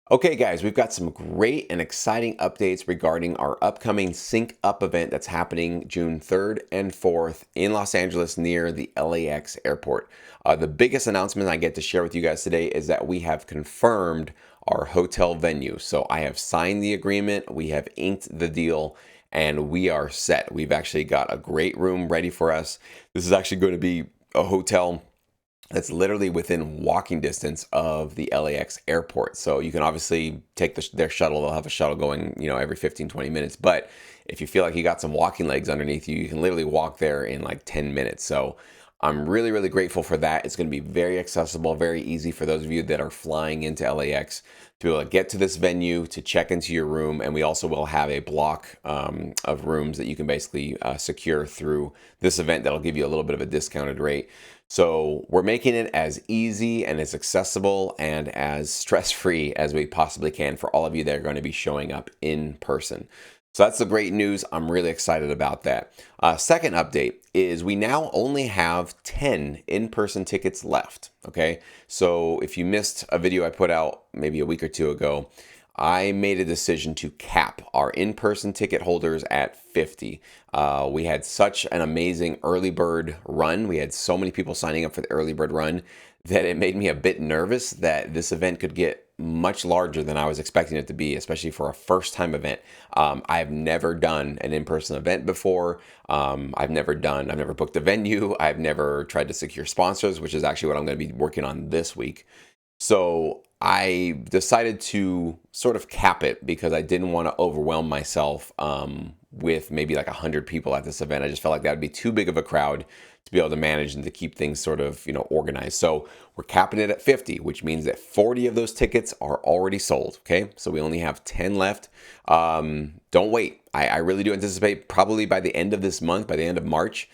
Okay, guys, we've got some great and exciting updates regarding our upcoming Sync Up event that's happening June 3rd and 4th in Los Angeles near the LAX airport. The biggest announcement I get to share with you guys today is that we have confirmed our hotel venue. So I have signed the agreement, we have inked the deal, and we are set. We've actually got a great room ready for us. This is actually going to be a hotel that's literally within walking distance of the LAX airport. So you can obviously take their shuttle. They'll have a shuttle going, every 15, 20 minutes. But if you feel like you got some walking legs underneath you, you can literally walk there in like 10 minutes. So I'm really, really grateful for that. It's going to be very accessible, very easy for those of you that are flying into LAX to be able to get to this venue, to check into your room. And we also will have a block of rooms that you can basically secure through this event that'll give you a little bit of a discounted rate. So we're making it as easy and as accessible and as stress-free as we possibly can for all of you that are going to be showing up in person. So that's the great news. I'm really excited about that. Second update is we now only have 10 in-person tickets left. Okay, so if you missed a video I put out maybe a week or two ago, I made a decision to cap our in-person ticket holders at 50. We had such an amazing early bird run. We had so many people signing up for the early bird run that it made me a bit nervous that this event could get much larger than I was expecting it to be, especially for a first time event. I've never done an in-person event before. I've never booked a venue. I've never tried to secure sponsors, which is actually what I'm going to be working on this week. So I decided to sort of cap it because I didn't want to overwhelm myself with maybe like 100 people at this event. I just felt like that would be too big of a crowd to be able to manage and to keep things sort of, organized. So we're capping it at 50, which means that 40 of those tickets are already sold. Okay, so we only have 10 left. Don't wait. I really do anticipate probably by the end of this month, by the end of March,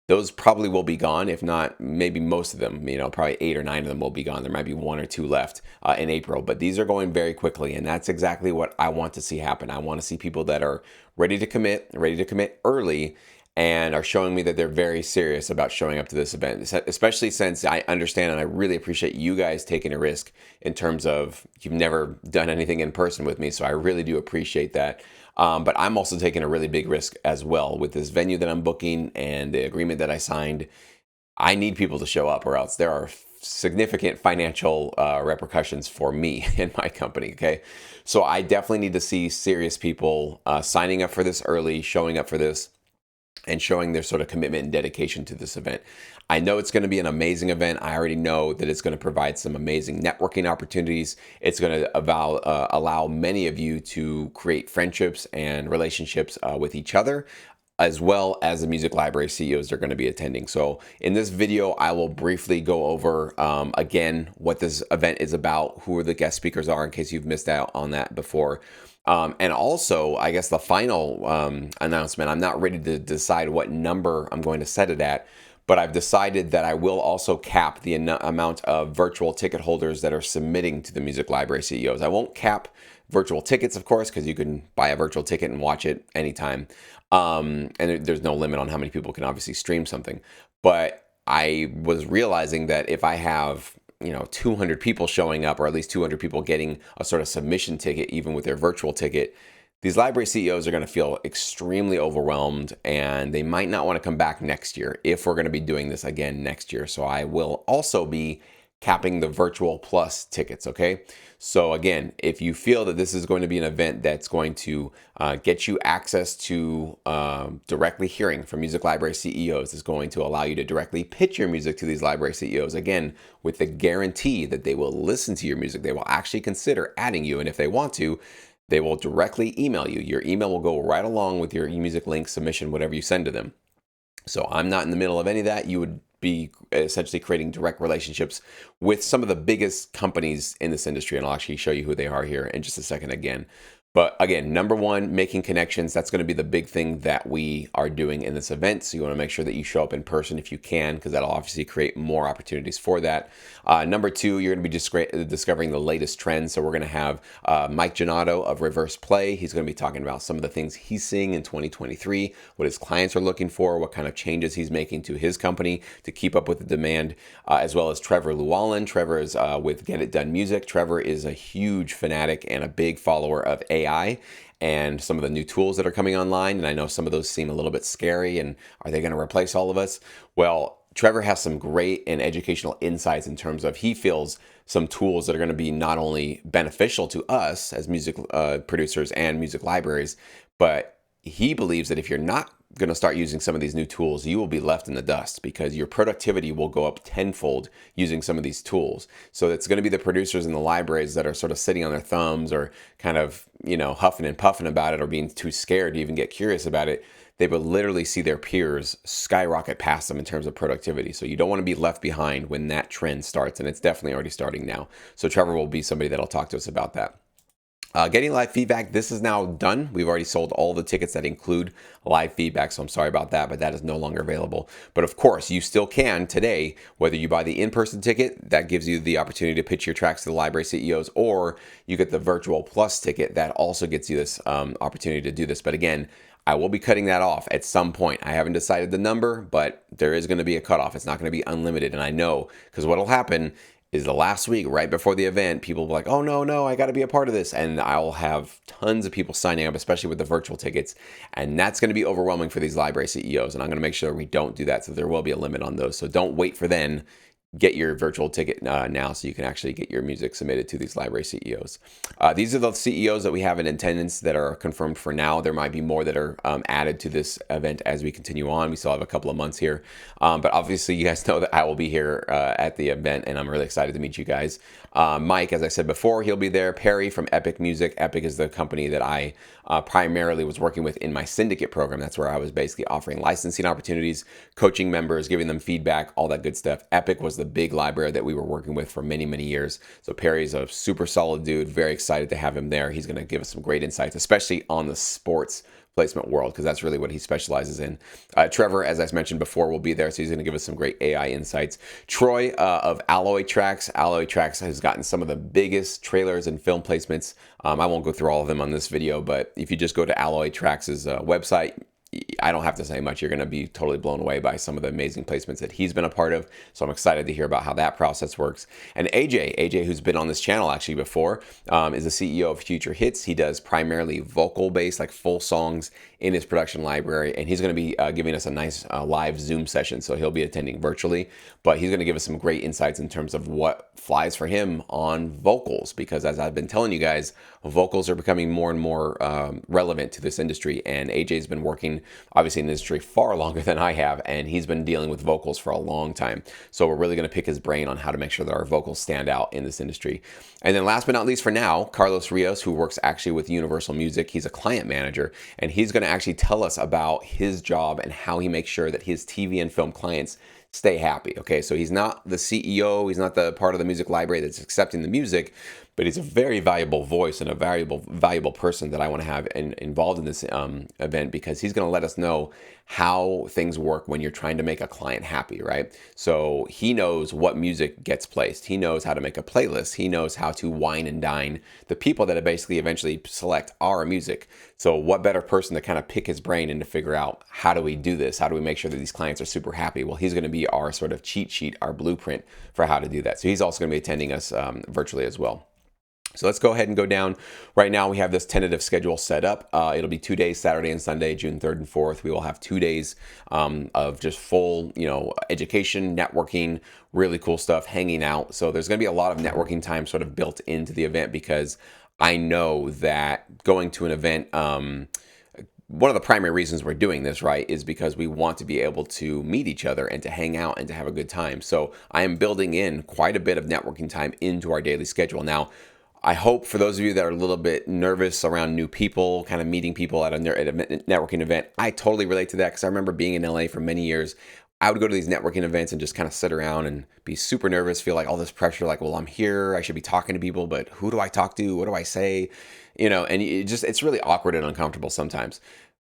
those probably will be gone. If not, maybe most of them, probably 8 or 9 of them will be gone. There might be 1 or 2 left in April, but these are going very quickly. And that's exactly what I want to see happen. I want to see people that are ready to commit early, and are showing me that they're very serious about showing up to this event, especially since I understand and I really appreciate you guys taking a risk in terms of you've never done anything in person with me. So I really do appreciate that. But I'm also taking a really big risk as well with this venue that I'm booking and the agreement that I signed. I need people to show up, or else there are significant financial repercussions for me and my company. Okay, so I definitely need to see serious people signing up for this early, showing up for this, and showing their sort of commitment and dedication to this event. I know it's going to be an amazing event. I already know that it's going to provide some amazing networking opportunities. It's going to allow many of you to create friendships and relationships with each other, as well as the music library CEOs that are going to be attending. So in this video, I will briefly go over again what this event is about, who the guest speakers are, in case you've missed out on that before. And also, I guess the final announcement, I'm not ready to decide what number I'm going to set it at, but I've decided that I will also cap the amount of virtual ticket holders that are submitting to the Music Library CEOs. I won't cap virtual tickets, of course, because you can buy a virtual ticket and watch it anytime. And there's no limit on how many people can obviously stream something. But I was realizing that if I have 200 people showing up, or at least 200 people getting a sort of submission ticket, even with their virtual ticket, these library CEOs are going to feel extremely overwhelmed, and they might not want to come back next year if we're going to be doing this again next year. So I will also be capping the virtual plus tickets. Okay, so again, if you feel that this is going to be an event that's going to get you access to directly hearing from music library CEOs, is going to allow you to directly pitch your music to these library CEOs, again, with the guarantee that they will listen to your music, they will actually consider adding you, and if they want to, they will directly email you. Your email will go right along with your eMusic link submission, whatever you send to them. So I'm not in the middle of any of that. You would be essentially creating direct relationships with some of the biggest companies in this industry. And I'll actually show you who they are here in just a second again. But again, number one, making connections. That's going to be the big thing that we are doing in this event. So you want to make sure that you show up in person if you can, because that'll obviously create more opportunities for that. Number two, you're going to be discovering the latest trends. So we're going to have Mike Giannotto of Reverse Play. He's going to be talking about some of the things he's seeing in 2023, what his clients are looking for, what kind of changes he's making to his company to keep up with the demand, as well as Trevor Llewellyn. Trevor is with Get It Done Music. Trevor is a huge fanatic and a big follower of AI and some of the new tools that are coming online. And I know some of those seem a little bit scary. And are they going to replace all of us? Well, Trevor has some great and educational insights in terms of he feels some tools that are going to be not only beneficial to us as music producers and music libraries, but he believes that if you're not going to start using some of these new tools, you will be left in the dust because your productivity will go up tenfold using some of these tools. So it's going to be the producers and the libraries that are sort of sitting on their thumbs or kind of, huffing and puffing about it or being too scared to even get curious about it. They will literally see their peers skyrocket past them in terms of productivity. So you don't want to be left behind when that trend starts, and it's definitely already starting now. So Trevor will be somebody that'll talk to us about that. Getting live feedback, this is now done. We've already sold all the tickets that include live feedback, so I'm sorry about that, but that is no longer available. But of course, you still can today, whether you buy the in-person ticket, that gives you the opportunity to pitch your tracks to the library CEOs, or you get the Virtual Plus ticket that also gets you this opportunity to do this. But again, I will be cutting that off at some point. I haven't decided the number, but there is going to be a cutoff. It's not going to be unlimited. And I know, because what will happen is the last week, right before the event, people will be like, oh, no, I got to be a part of this. And I'll have tons of people signing up, especially with the virtual tickets. And that's going to be overwhelming for these library CEOs. And I'm going to make sure we don't do that. So there will be a limit on those. So don't wait for then. Get your virtual ticket now so you can actually get your music submitted to these library CEOs. These are the CEOs that we have in attendance that are confirmed for now. There might be more that are added to this event as we continue on. We still have a couple of months here. But obviously, you guys know that I will be here at the event, and I'm really excited to meet you guys. Mike, as I said before, he'll be there. Perry from Epic Music. Epic is the company that I primarily was working with in my syndicate program. That's where I was basically offering licensing opportunities, coaching members, giving them feedback, all that good stuff. Epic was the big library that we were working with for many, many years. So Perry's a super solid dude. Very excited to have him there. He's going to give us some great insights, especially on the sports placement world, because that's really what he specializes in. Trevor, as I mentioned before, will be there, so he's going to give us some great AI insights. Troy of Alloy Tracks. Alloy Tracks has gotten some of the biggest trailers and film placements. I won't go through all of them on this video, but if you just go to Alloy Tracks' website, I don't have to say much. You're going to be totally blown away by some of the amazing placements that he's been a part of. So I'm excited to hear about how that process works. And AJ, who's been on this channel actually before, is the CEO of Future Hits. He does primarily vocal-based, like full songs in his production library. And he's going to be giving us a nice live Zoom session. So he'll be attending virtually, but he's going to give us some great insights in terms of what flies for him on vocals. Because as I've been telling you guys, vocals are becoming more and more relevant to this industry. And AJ's been working obviously in the industry far longer than I have, and he's been dealing with vocals for a long time. So we're really going to pick his brain on how to make sure that our vocals stand out in this industry. And then last but not least for now, Carlos Rios, who works actually with Universal Music. He's a client manager, and he's going to actually tell us about his job and how he makes sure that his TV and film clients stay happy. Okay, so he's not the CEO, he's not the part of the music library that's accepting the music, but he's a very valuable voice and a valuable person that I want to have involved in this event, because he's going to let us know how things work when you're trying to make a client happy, right? So he knows what music gets placed. He knows how to make a playlist. He knows how to wine and dine the people that basically eventually select our music. So what better person to kind of pick his brain and to figure out, how do we do this? How do we make sure that these clients are super happy? Well, he's going to be our sort of cheat sheet, our blueprint for how to do that. So he's also going to be attending us virtually as well. So let's go ahead and go down. Right now we have this tentative schedule set up. It'll be 2 days, Saturday and Sunday, June 3rd and 4th. We will have 2 days of just full, education, networking, really cool stuff, hanging out. So there's going to be a lot of networking time sort of built into the event, because I know that going to an event, one of the primary reasons we're doing this, right, is because we want to be able to meet each other and to hang out and to have a good time. So I am building in quite a bit of networking time into our daily schedule. Now, I hope for those of you that are a little bit nervous around new people, kind of meeting people at a networking event, I totally relate to that, because I remember being in LA for many years. I would go to these networking events and just kind of sit around and be super nervous, feel like all this pressure, like, well, I'm here, I should be talking to people, but who do I talk to? What do I say? And it's really awkward and uncomfortable sometimes.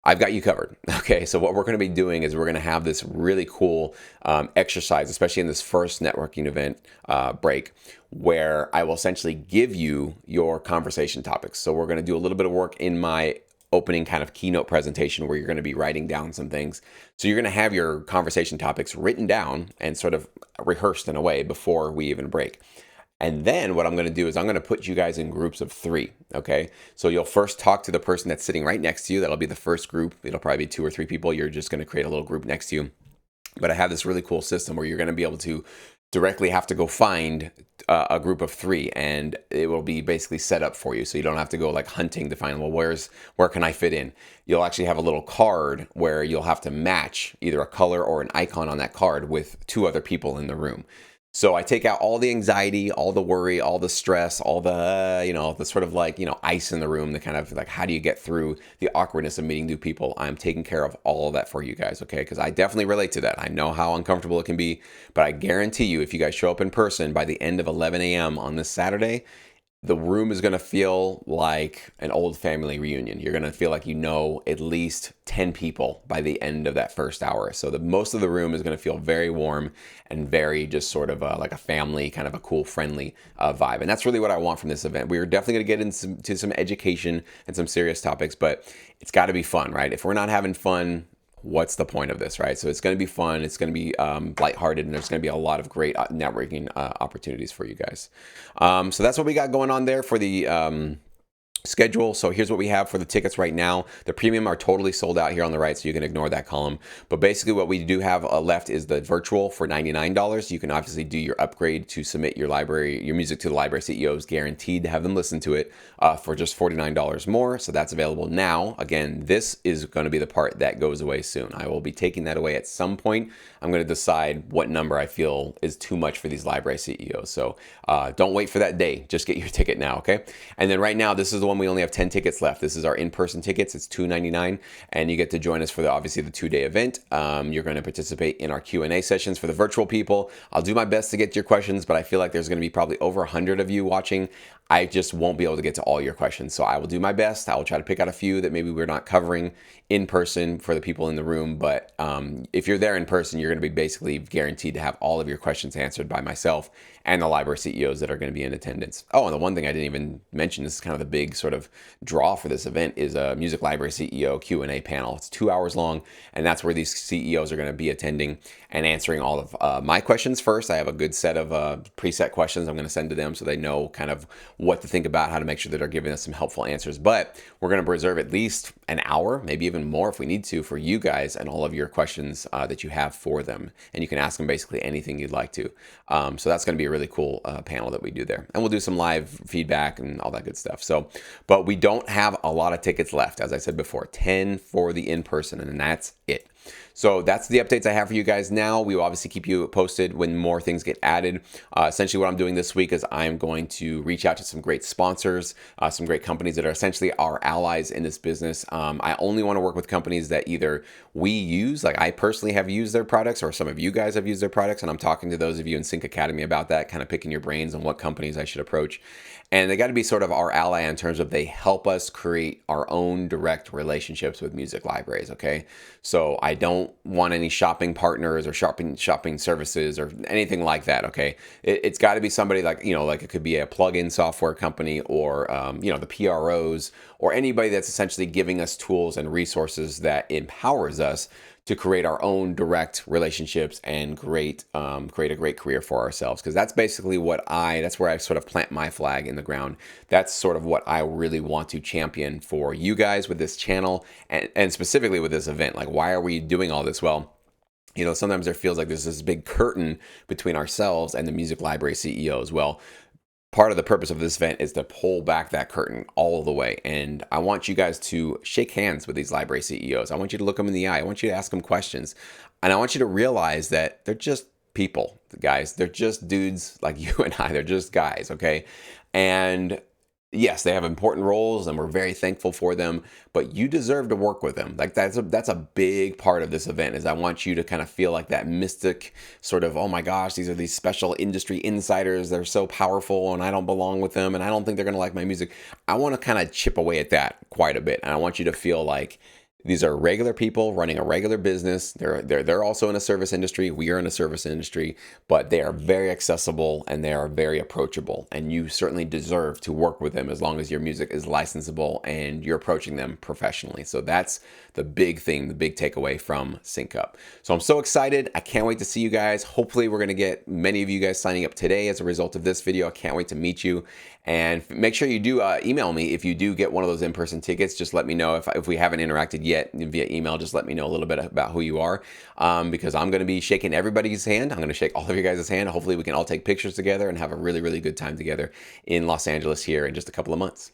I've got you covered. Okay, so what we're going to be doing is we're going to have this really cool exercise, especially in this first networking event break, where I will essentially give you your conversation topics. So we're going to do a little bit of work in my opening kind of keynote presentation where you're going to be writing down some things. So you're going to have your conversation topics written down and sort of rehearsed in a way before we even break. And then what I'm going to do is I'm going to put you guys in groups of 3. Okay. So you'll first talk to the person that's sitting right next to you. That'll be the first group. It'll probably be 2 or 3 people. You're just going to create a little group next to you. But I have this really cool system where you're going to be able to directly have to go find a group of 3, and it will be basically set up for you. So you don't have to go like hunting to find, well, where can I fit in? You'll actually have a little card where you'll have to match either a color or an icon on that card with 2 other people in the room. So I take out all the anxiety, all the worry, all the stress, all the sort of like, ice in the room, the kind of like, how do you get through the awkwardness of meeting new people? I'm taking care of all of that for you guys, okay? Because I definitely relate to that. I know how uncomfortable it can be, but I guarantee you, if you guys show up in person by the end of 11 a.m. on this Saturday, the room is going to feel like an old family reunion. You're going to feel like at least 10 people by the end of that first hour. So most of the room is going to feel very warm and very just sort of like a family, kind of a cool, friendly vibe. And that's really what I want from this event. We're definitely going to get into some education and some serious topics, but it's got to be fun, right? If we're not having fun, what's the point of this, right? So it's going to be fun. It's going to be lighthearted, and there's going to be a lot of great networking opportunities for you guys. So that's what we got going on there for the schedule. So here's what we have for the tickets right now. The premium are totally sold out here on the right, so you can ignore that column. But basically what we do have left is the virtual for $99. You can obviously do your upgrade to submit your music to the library CEOs, guaranteed to have them listen to it for just $49 more. So that's available now. Again, this is going to be the part that goes away soon. I will be taking that away at some point. I'm going to decide what number I feel is too much for these library CEOs. So don't wait for that day. Just get your ticket now, okay? And then right now, this is the one we only have 10 tickets left. This is our in-person tickets. It's $2.99, and you get to join us for obviously the 2-day event. You're going to participate in our Q&A sessions for the virtual people. I'll do my best to get to your questions, but I feel like there's going to be probably over 100 of you watching. I just won't be able to get to all your questions. So I will do my best. I will try to pick out a few that maybe we're not covering in person for the people in the room. But if you're there in person, you're going to be basically guaranteed to have all of your questions answered by myself and the library CEOs that are going to be in attendance. Oh, and the one thing I didn't even mention, this is kind of the big sort of draw for this event, is a music library CEO Q&A panel. It's 2 hours long, and that's where these CEOs are going to be attending and answering all of my questions first. I have a good set of preset questions I'm going to send to them so they know kind of what to think about, how to make sure that they're giving us some helpful answers. But we're going to preserve at least an hour, maybe even more if we need to, for you guys and all of your questions that you have for them. And you can ask them basically anything you'd like to. So that's going to be a really cool panel that we do there. And we'll do some live feedback and all that good stuff. But we don't have a lot of tickets left. As I said before, 10 for the in-person, and that's it. So that's the updates I have for you guys now. We will obviously keep you posted when more things get added. Essentially what I'm doing this week is I'm going to reach out to some great sponsors, some great companies that are essentially our allies in this business. I only want to work with companies that either we use, like I personally have used their products, or some of you guys have used their products, and I'm talking to those of you in Sync Academy about that, kind of picking your brains on what companies I should approach. And they got to be sort of our ally in terms of they help us create our own direct relationships with music libraries, okay? So I don't want any shopping partners or shopping services or anything like that, okay? It's got to be somebody like it could be a plug-in software company, or the PROs, or anybody that's essentially giving us tools and resources that empowers us to create our own direct relationships and create a great career for ourselves. Because that's basically that's where I sort of plant my flag in the ground. That's sort of what I really want to champion for you guys with this channel, and specifically with this event. Like, why are we doing all this? Well, sometimes there feels like there's this big curtain between ourselves and the music library CEOs. Well, part of the purpose of this event is to pull back that curtain all the way. And I want you guys to shake hands with these library CEOs. I want you to look them in the eye. I want you to ask them questions. And I want you to realize that they're just people, guys. They're just dudes like you and I. They're just guys, okay? And Yes, they have important roles and we're very thankful for them, but you deserve to work with them. Like that's a big part of this event is I want you to kind of feel like that mystic sort of, oh my gosh, these are these special industry insiders. They're so powerful and I don't belong with them and I don't think they're going to like my music. I want to kind of chip away at that quite a bit. And I want you to feel like these are regular people running a regular business. They're also in a service industry. We are in a service industry, but they are very accessible and they are very approachable. And you certainly deserve to work with them as long as your music is licensable and you're approaching them professionally. So that's the big thing, the big takeaway from Sync Up. So I'm so excited. I can't wait to see you guys. Hopefully we're going to get many of you guys signing up today as a result of this video. I can't wait to meet you. And make sure you do email me if you do get one of those in-person tickets. Just let me know if we haven't interacted yet via email. Just let me know a little bit about who you are, because I'm going to be shaking everybody's hand. I'm going to shake all of you guys' hand. Hopefully we can all take pictures together and have a really, really good time together in Los Angeles here in just a couple of months.